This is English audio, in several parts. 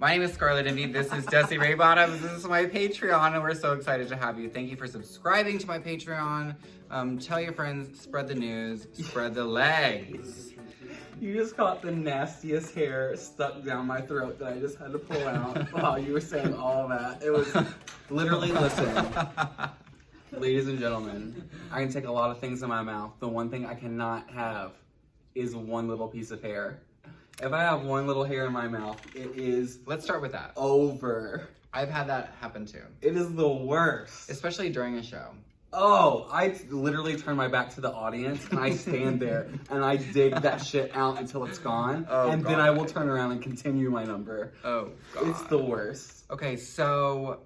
My name is Scarlet. Indeed, this is Desi Ray Bottoms. This is my Patreon, and we're so excited to have you. Thank you for subscribing to my Patreon. Tell your friends, spread the news, spread the legs. You just caught the nastiest hair stuck down my throat that I just had to pull out while you were saying all that. It was literally, listen, ladies and gentlemen, I can take a lot of things in my mouth. The one thing I cannot have is one little piece of hair. If I have one little hair in my mouth, it is... Let's start with that. Over. I've had that happen too. It is the worst. Especially during a show. Oh, I literally turn my back to the audience and I stand there and I dig that shit out until it's gone. And then I will turn around and continue my number. Oh, God. It's the worst. Okay, so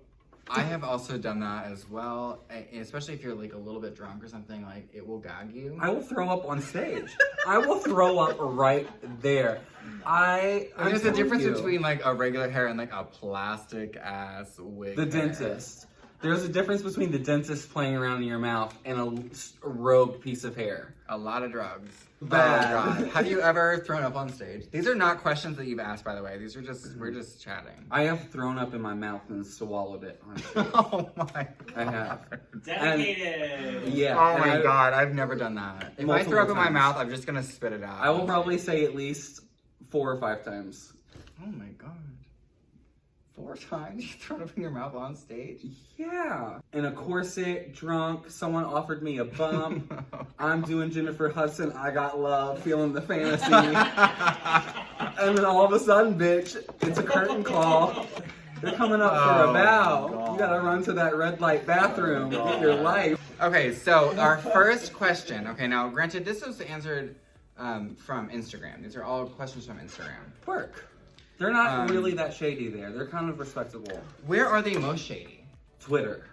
I have also done that as well. Especially if you're like a little bit drunk or something, like it will gag you. I will throw up on stage. I will throw up right there. There's a difference between like a regular hair and like a plastic ass wig. The dentist. There's a difference between the dentist playing around in your mouth and a rogue piece of hair. A lot of drugs. Bad. Oh, God. Have you ever thrown up on stage? These are not questions that you've asked, by the way. These are just, we're just chatting. I have thrown up in my mouth and swallowed it on stage. Oh my God. I have. Dedicated. Yeah. Oh my God, I've never done that. If I throw up in my times. mouth, I'm just gonna spit it out. I will probably say at least 4 or 5 times. Oh my God. 4 times you thrown up in your mouth on stage? Yeah. In a corset, drunk, someone offered me a bump. I'm doing Jennifer Hudson, I Got Love, feeling the fantasy. And then all of a sudden, bitch, it's a curtain call. They're coming up for a bow. God. You gotta run to that red light bathroom, get your life. Okay, so our first question. Okay, now granted, this was answered from Instagram. These are all questions from Instagram. Work. They're not really that shady there. They're kind of respectable. Where are they most shady? Twitter.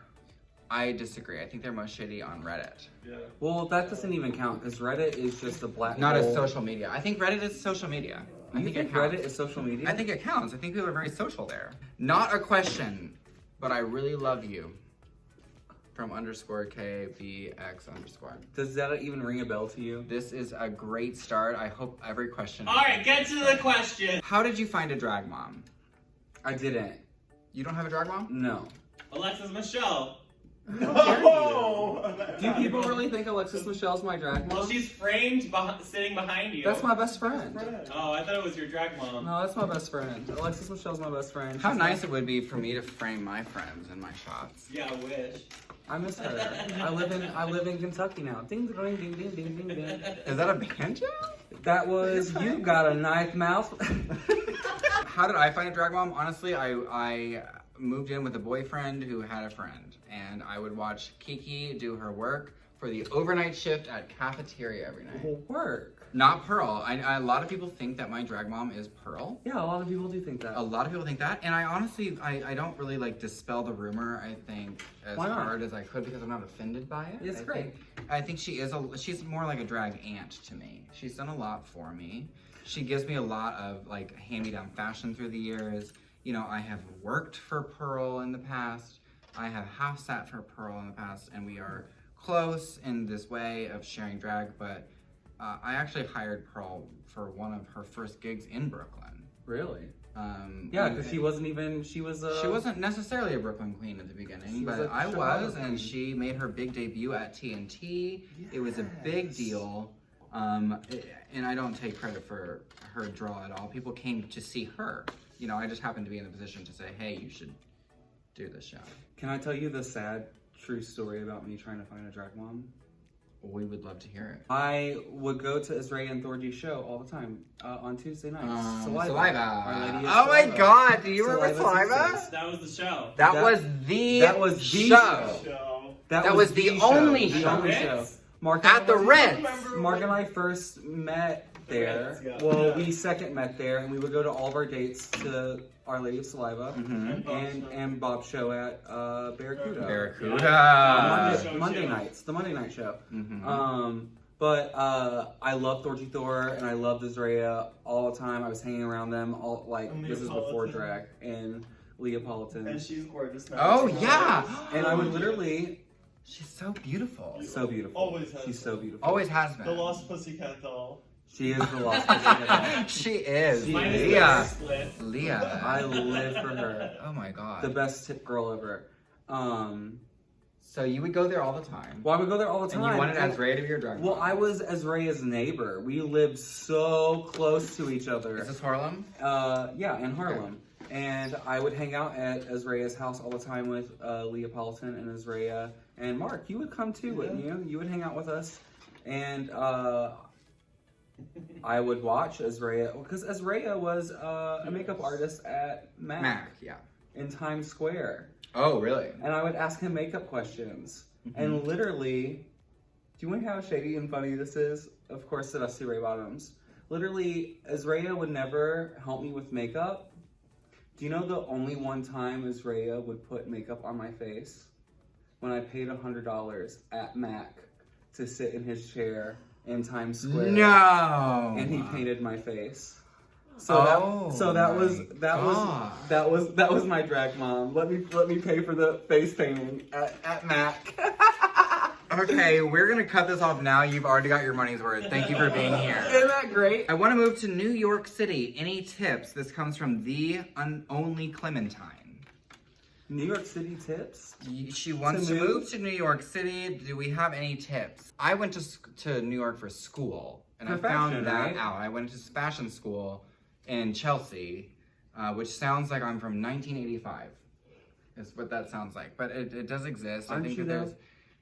I disagree. I think they're most shady on Reddit. Yeah. Well, that doesn't even count because Reddit is just a black Not hole. as social media. I think Reddit is social media. I You think think it counts. Reddit is social media? I think it counts. I think people are very social there. Not a question, but I really love you. From _KBX_. Does that even ring a bell to you? This is a great start. I hope every question. All right, get to the question. How did you find a drag mom? I didn't. You don't have a drag mom? No. Alexis Michelle. No! Do people really think Alexis Michelle's my drag mom? Well, she's framed sitting behind you. That's my best friend. Oh, I thought it was your drag mom. No, that's my best friend. Alexis Michelle's my best friend. How She's nice it would be for me to frame my friends in my shots. Yeah, I wish. I miss her. I live in Kentucky now. Ding ding ding ding ding ding ding. Is that a banjo? That was You Got a Knife Mouth. How did I find a drag mom? Honestly, I moved in with a boyfriend who had a friend, and I would watch Kiki do her work for the overnight shift at cafeteria every night. Work. Not Pearl. A lot of people think that my drag mom is Pearl. Yeah, a lot of people do think that. A lot of people think that, and I honestly, I don't really like dispel the rumor. I think as Why not? hard as I could because I'm not offended by it. It's great. I think she's more like a drag aunt to me. She's done a lot for me. She gives me a lot of like hand-me-down fashion through the years. You know, I have worked for Pearl in the past. I have house sat for Pearl in the past, and we are close in this way of sharing drag, but I actually hired Pearl for one of her first gigs in Brooklyn. Really? Yeah, because she wasn't necessarily a Brooklyn queen at the beginning, but I was, and she made her big debut at TNT. Yes. It was a big deal, and I don't take credit for her draw at all. People came to see her. You know, I just happened to be in the position to say, hey, you should do this show. Can I tell you the sad, true story about me trying to find a drag mom? We would love to hear it. I would go to Israel and Thorgy's show all the time on Tuesday nights. Saliva. Our Lady of Oh my Saliva. God, do you remember Saliva? Saliva? That was the show. That was the show. That was the only show. Mark At the Ritz. Mark and I first met there. Yeah. Well, we second met there, and we would go to all of our dates to Our Lady of Saliva and Bob's show at Barracuda. Monday nights, the Monday night show. But I love Thorgy Thor and I loved Israel all the time. I was hanging around them all this is before drag and Leopolitan. And she's gorgeous now. Oh yeah, and I would literally. She's so beautiful. So beautiful. Always has She's been. so beautiful. Always has been. The Lost Pussycat doll. She is the lost person. She is. She Mine is Leah. split. Leah. I live for her. Oh my god. The best tip girl ever. So you would go there all the time. Well, I would go there all the time. And you wanted Azrae to be your drag Well, mom. I was Azraea's neighbor. We lived so close to each other. Is this Harlem? Yeah, in Harlem. And I would hang out at Azraea's house all the time with Leah Politan and Azraea. And Mark, you would come too, wouldn't you? You would hang out with us. And I would watch Azraea, because Azraea was a makeup artist at MAC yeah. in Times Square. Oh, really? And I would ask him makeup questions. And literally, do you want to know how shady and funny this is? Of course, to Dusty Ray Bottoms. Literally, Azraea would never help me with makeup. Do you know the only one time Azraea would put makeup on my face? When I paid $100 at MAC to sit in his chair in Times Square. No! And he painted my face. Oh that my was my drag mom. Let me pay for the face painting at MAC. Okay, we're gonna cut this off now. You've already got your money's worth. Thank you for being here. Isn't that great? I want to move to New York City. Any tips? This comes from the only Clementine. New York City tips? She wants to move to New York City. Do we have any tips? I went to New York for school, and I found that out. I went to fashion school in Chelsea, which sounds like I'm from 1985. Is what that sounds like, but it does exist. Aren't I think you that though? there's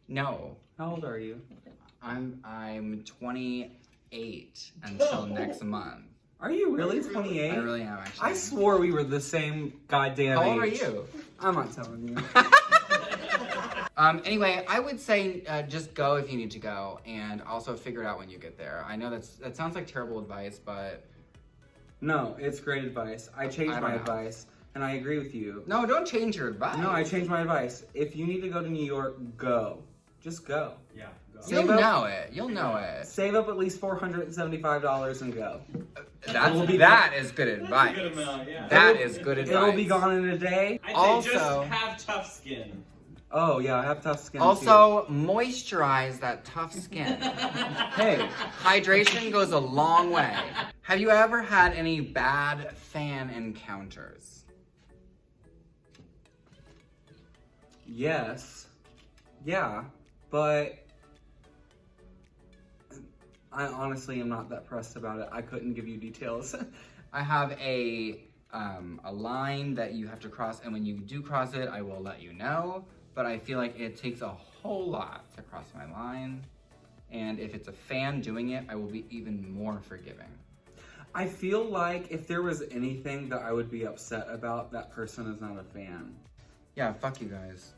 no. How old are you? I'm 28 until next month. Are you really 28? I really am actually. I swore we were the same goddamn How age. old are you? I'm not telling you. Anyway, I would say just go if you need to go, and also figure it out when you get there. I know that sounds like terrible advice, but No, it's great advice. I changed my advice, and I agree with you. no, don't change your advice. No, I changed my advice. If you need to go to New York, go. Just go. Yeah, go. You'll know it. You'll know it. Save up at least $475 and go. That is good advice. Good amount, yeah. That is good advice. It'll be gone in a day. I'd say Also- just have tough skin. Oh yeah, I have tough skin. Also, moisturize that tough skin. too. Hey, Hydration goes a long way. Have you ever had any bad fan encounters? yes, yeah, but I honestly am not that pressed about it. I couldn't give you details. I have a line that you have to cross, and when you do cross it, I will let you know. But I feel like it takes a whole lot to cross my line. And if it's a fan doing it, I will be even more forgiving. I feel like if there was anything that I would be upset about, that person is not a fan. Yeah, fuck you guys.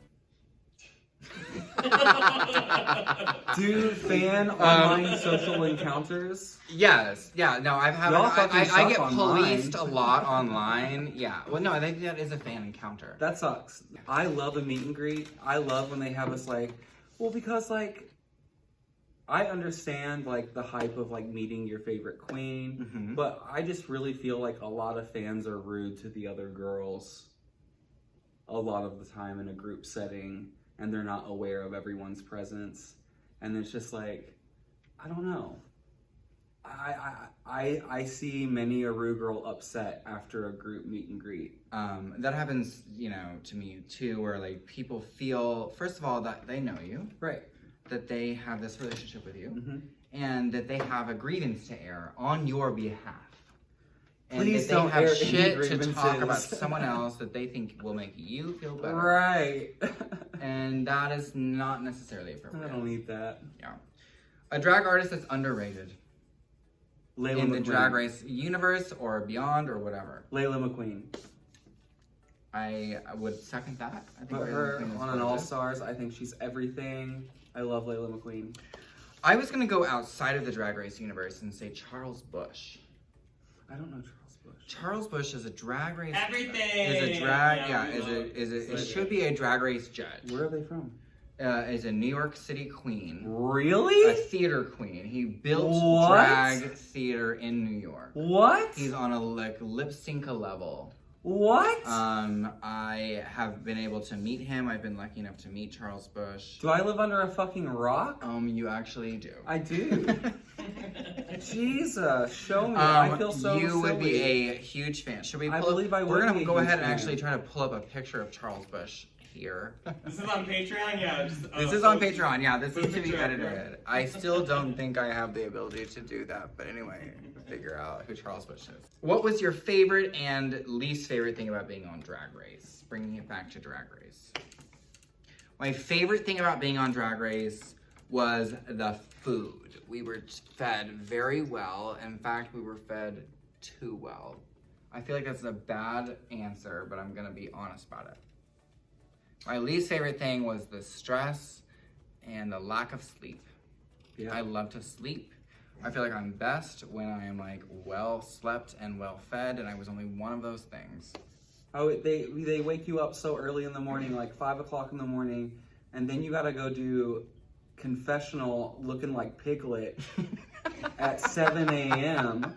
Do fan online social encounters? Yes, yeah, no, I've had. Y'all fucking I suck get online. policed a lot online. Yeah, well, no, I think that is a fan encounter. That sucks. I love a meet and greet. I love when they have us because I understand the hype of meeting your favorite queen, but I just really feel like a lot of fans are rude to the other girls a lot of the time in a group setting, and they're not aware of everyone's presence, and it's just I don't know. I see many a Rue girl upset after a group meet and greet. That happens, to me too, where people feel, first of all, that they know you, Right. that they have this relationship with you, and that they have a grievance to air on your behalf. And Please that don't they have air any shit to talk grievances. about someone else that they think will make you feel better. Right. And that is not necessarily appropriate. I don't need that. Yeah. A drag artist that's underrated Layla in the McQueen. Drag Race universe or beyond or whatever. Layla McQueen. I would second that. I think Put Layla her McQueen is on an gorgeous. All-Stars. I think she's everything. I love Layla McQueen. I was gonna go outside of the Drag Race universe and say Charles Busch. I don't know Charles Busch. Charles Busch is a Drag Race. Everything. Is a drag. Yeah, It should be a Drag Race judge. Where are they from? Is a New York City queen. A Really? theater queen. He built What? drag theater in New York. What? He's on a lip sync level What? I have been able to meet him. I've been lucky enough to meet Charles Bush. Do I live under a fucking rock? You actually do. I do. Jesus, show me. I feel so You would be silly. a huge fan. Should we? I Pull believe up, I would We're be gonna a go huge ahead and fan. actually try to pull up a picture of Charles Bush here. This is on Patreon? Yeah. This is on Patreon. Yeah, this Put needs a to be picture up here. edited. I still don't think I have the ability to do that. But anyway, figure out who Charles Bush is. What was your favorite and least favorite thing about being on Drag Race? Bringing it back to Drag Race. My favorite thing about being on Drag Race was the food. We were fed very well. In fact, we were fed too well. I feel like that's a bad answer, but I'm gonna be honest about it. My least favorite thing was the stress and the lack of sleep. Yeah. I love to sleep. I feel like I'm best when I am like well slept and well fed, and I was only one of those things. Oh, they wake you up so early in the morning, like 5 o'clock in the morning, and then you gotta go do confessional looking like Piglet at 7 a.m.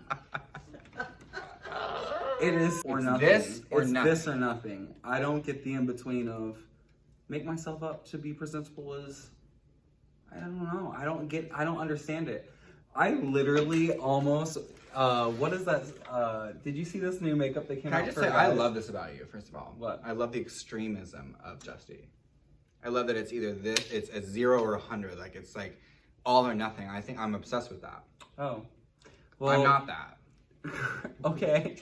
It is or It's nothing. this or it's nothing. this or nothing. I don't get the in-between of make myself up to be presentable as, I don't know. I don't understand it. I literally almost, what is that? Did you see this new makeup that came Can out I just for say, I guys? love this about you, first of all. What? I love the extremism of Justy. I love that it's either this, it's a 0 or 100. Like, it's like all or nothing. I think I'm obsessed with that. Oh. Well, I'm not that. Okay.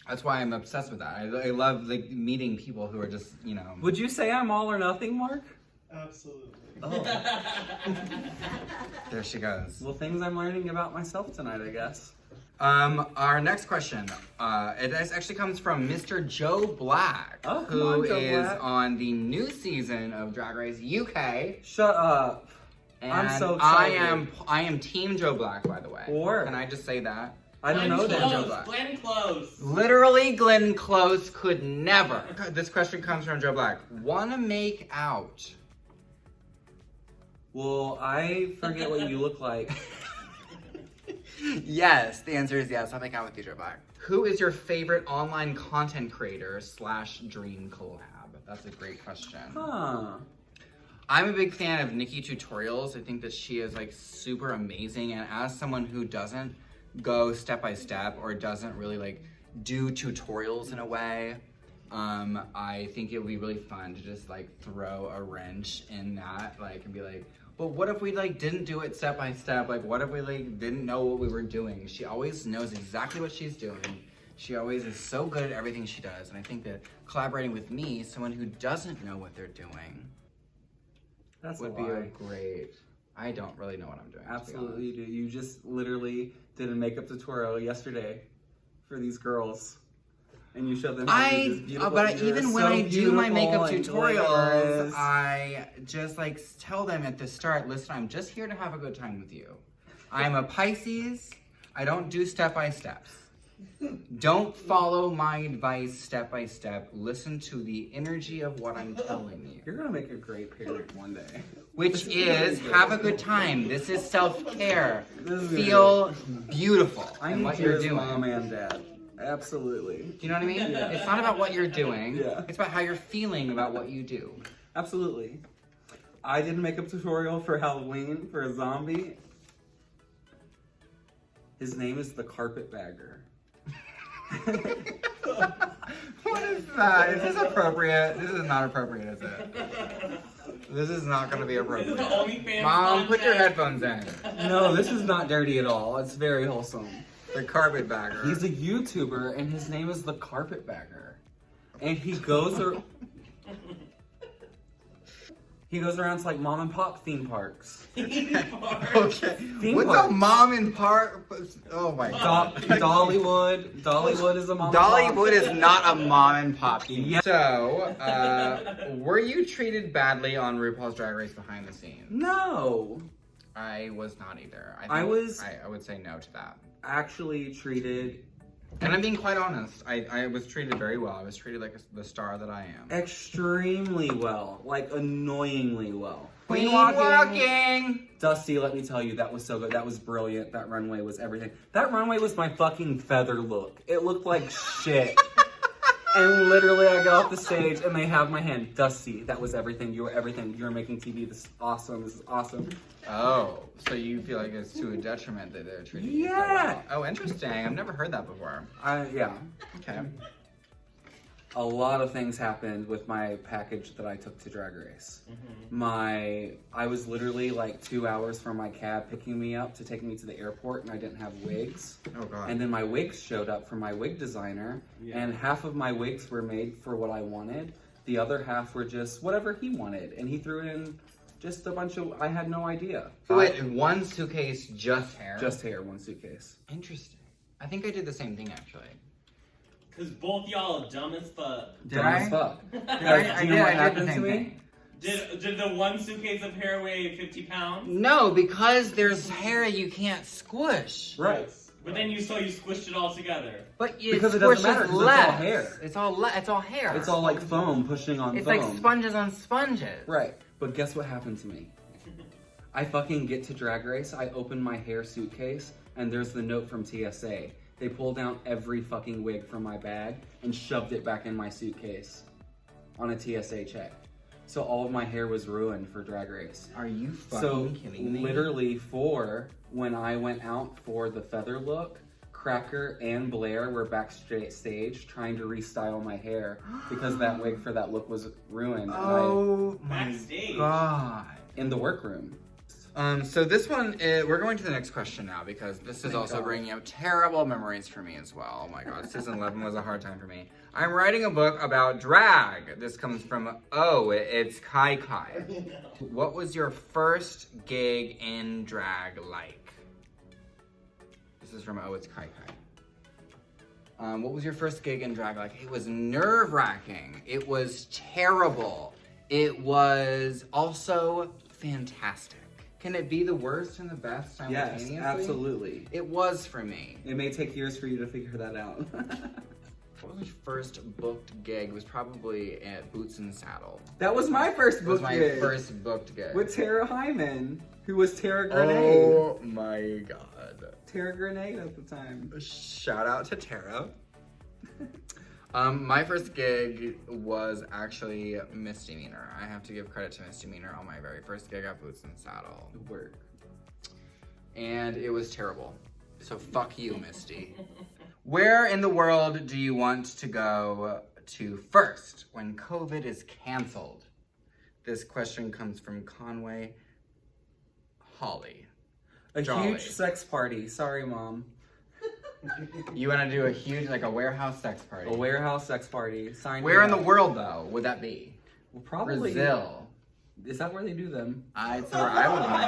That's why I'm obsessed with that. I love like meeting people who are just, you know. Would you say I'm all or nothing, Mark? Absolutely. Oh. There she goes. Well, things I'm learning about myself tonight, I guess. Our next question, actually comes from Mr. Joe Black, Oh, come who on, Joe is Black. on the new season of Drag Race UK. Shut up. And I'm so I excited. am Team Joe Black, by the way. Or- Can I just say that? I don't know that. Joe Black. Glenn Close. Literally, Glenn Close could never. This question comes from Joe Black. Wanna make out? Well, I forget what you look like. Yes, the answer is yes. I'll make out with you, Joe Black. Who is your favorite online content creator / dream collab? That's a great question. Huh. I'm a big fan of Nikki Tutorials. I think that she is like super amazing. And as someone who doesn't go step by step or doesn't really like do tutorials in a way, I think it would be really fun to just like throw a wrench in that, like, and be like, but what if we like didn't do it step by step? Like, what if we like didn't know what we were doing? She always knows exactly what she's doing. She always is so good at everything she does. And I think that collaborating with me, someone who doesn't know what they're doing, That's would a be a lie. great. I don't really know what I'm doing. to be Absolutely you honest. do. You just literally did a makeup tutorial yesterday for these girls. And you showed them how to do this beautiful. But you're even when so I do my makeup beautiful and tutorials, glamorous. I just like tell them at the start, listen, I'm just here to have a good time with you. I'm a Pisces. I don't do step by steps. Don't follow my advice step by step. Listen to the energy of what I'm telling you. You're gonna make a great parent one day. Which is have a good time. This is self-care. This is Feel beautiful I in need what you you're as doing. mom and dad. Absolutely. Do you know what I mean? Yeah. It's not about what you're doing. Yeah. It's about how you're feeling about what you do. Absolutely. I did a makeup tutorial for Halloween for a zombie. His name is the Carpetbagger. What is that? Is this appropriate? This is not appropriate, is it? This is not going to be This is appropriate. the OnlyFans Mom, put your content. headphones in. No, this is not dirty at all. It's very wholesome. The carpetbagger. He's a YouTuber and his name is the Carpetbagger. And he goes around to like mom and pop theme parks. Okay. Theme What's parks. a mom and park? Oh my god. Dollywood. Dollywood is a mom and pop. Dollywood is not a mom and pop theme. Yeah. So, were you treated badly on RuPaul's Drag Race behind the scenes? No. I was not either. I was- I would say no to that. Actually treated And I'm being quite honest. I was treated very well. I was treated like the star that I am. extremely well. Like annoyingly well. Queen walking. Dusty, let me tell you, that was so good. That was brilliant. That runway was everything. That runway was my fucking feather look. It looked like shit. And literally, I get off the stage and they have my hand. Dusty, that was everything. You were everything. You were making TV. This is awesome. This is awesome. Oh, so you feel like it's to a detriment that they're treating you so well. Oh, interesting. I've never heard that before. Yeah. Okay. A lot of things happened with my package that I took to Drag Race. I was literally like 2 hours from my cab picking me up to take me to the airport, and I didn't have wigs. Oh god. And then my wigs showed up from my wig designer, and half of my wigs were made for what I wanted. The other half were just whatever he wanted, and he threw in just a bunch of, I had no idea. Wait, one suitcase, just hair? Just hair, one suitcase. Interesting. I think I did the same thing actually. Cause both y'all are dumb as fuck. Did Dumb I? as fuck. I Do you know what happened the to same me? thing. Did the one suitcase of hair weigh 50 pounds? No, because there's hair you can't squish. Right. Yes. But then you squished it all together. But you Because it doesn't squish matter, is 'cause it's all less. hair. It's all hair. It's all like foam pushing on It's foam. like sponges on sponges. Right. But guess what happened to me? I fucking get to Drag Race, I open my hair suitcase, and there's the note from TSA. They pulled down every fucking wig from my bag and shoved it back in my suitcase on a TSA check. So all of my hair was ruined for Drag Race. Are you fucking So kidding me? literally for when I went out for the feather look, Cracker and Blair were backstage trying to restyle my hair because that wig for that look was ruined. Oh my Backstage. god. In the workroom. So this one, we're going to the next question now because this is Thank also God. bringing up terrible memories for me as well. Oh my god, season 11 was a hard time for me. I'm writing a book about drag. This comes from, it's Kai Kai. What was your first gig in drag like? This is from, it's Kai Kai. What was your first gig in drag like? It was nerve-wracking. It was terrible. It was also fantastic. Can it be the worst and the best simultaneously? Yes, absolutely. It was for me. It may take years for you to figure that out. What was my first booked gig? Was probably at Boots and Saddle. That was my first It was book my gig. first booked gig. With Tara Hyman, who was Tara Grenade. Oh my god. Tara Grenade at the time. Shout out to Tara. My first gig was actually Misdemeanor. I have to give credit to Misdemeanor on my very first gig at Boots and Saddle. Work. And it was terrible. So fuck you, Misty. Where in the world do you want to go to first when COVID is canceled? This question comes from Conway Holly. A Jolly. huge sex party. Sorry, Mom. You want to do a huge, like a warehouse sex party? A warehouse sex party. Sign Where me in the up. world, though, would that be? Well, probably. Brazil. Is that where they do them? That's where I would want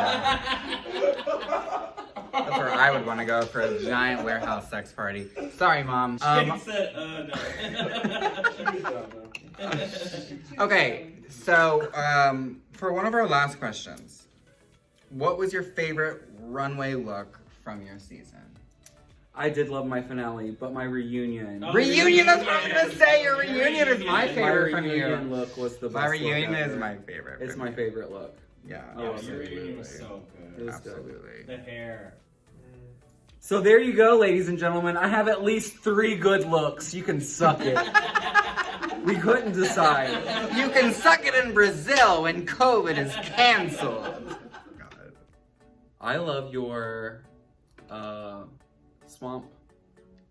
to go. That's where I would want to go for a giant warehouse sex party. Sorry, Mom. She said, no. Okay, so for one of our last questions, what was your favorite runway look from your season? I did love my finale, but my reunion. Oh, Reunion, that's what I was gonna say. Your reunion is my my favorite from reunion you. look was the best. My look reunion is ever. my favorite. It's from my you. favorite look. Yeah, Oh, Your absolutely. reunion was so It good. was dope. Absolutely. The hair. So there you go, ladies and gentlemen. I have at least 3 good looks. You can suck it. We couldn't decide. You can suck it in Brazil when COVID is canceled. God. I love your swamp.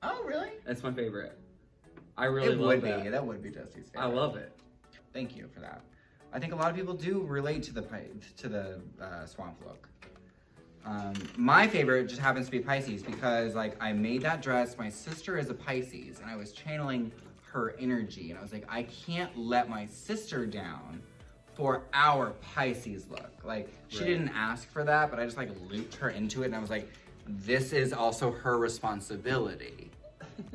Oh, really? It's my favorite. I really It love would that. be. That would be Dusty's favorite. I love it. Thank you for that. I think a lot of people do relate to the swamp look. My favorite just happens to be Pisces because like I made that dress. My sister is a Pisces, and I was channeling her energy, and I was like, I can't let my sister down for our Pisces look. Like she Right. didn't ask for that, but I just like looped her into it, and I was like, this is also her responsibility.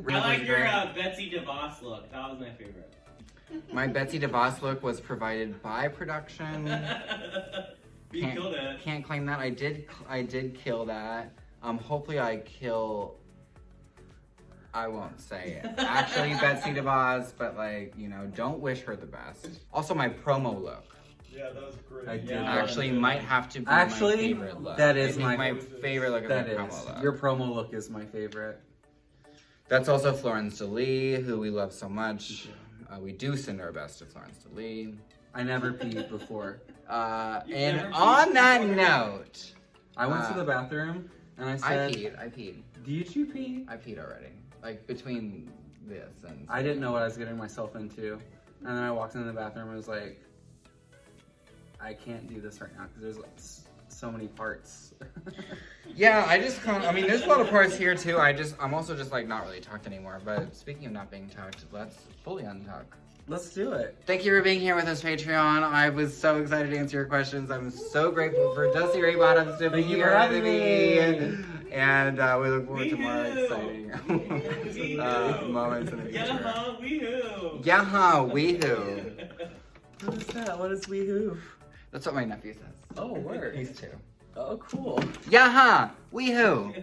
I like your Betsy DeVos look. That was my favorite. My Betsy DeVos look was provided by production. You killed it. Can't claim that. I did kill that. Hopefully I won't say it. Actually, Betsy DeVos, but like, you know, don't wish her the best. Also, my promo look Yeah, that was great. I did Yeah. love actually might have to be Actually, my favorite look. that is I think my- my favorite look. That is my is. promo look. Your promo look is my favorite. That's also Florence DeLee, who we love so much. We do send our best to Florence to lead. I never peed before. And never on that note, I went to the bathroom and I said, I peed. Did you pee? I peed already. Like between this and. I didn't know what I was getting myself into. And then I walked into the bathroom and was like, I can't do this right now because there's so many parts. Yeah, I mean, there's a lot of parts here too. I'm also just like not really tucked anymore. But speaking of not being tucked, let's fully untuck. Let's do it. Thank you for being here with us, Patreon. I was so excited to answer your questions. I'm so grateful for Dusty Ray Bottoms to be Thank you here for having with me. And we look forward to more exciting moments in the future. Yaha, weehoo. Yaha, weehoo. What is that? What is weehoo? That's what my nephew says. Oh, word. He's 2. Oh, cool. Yaha, weehoo.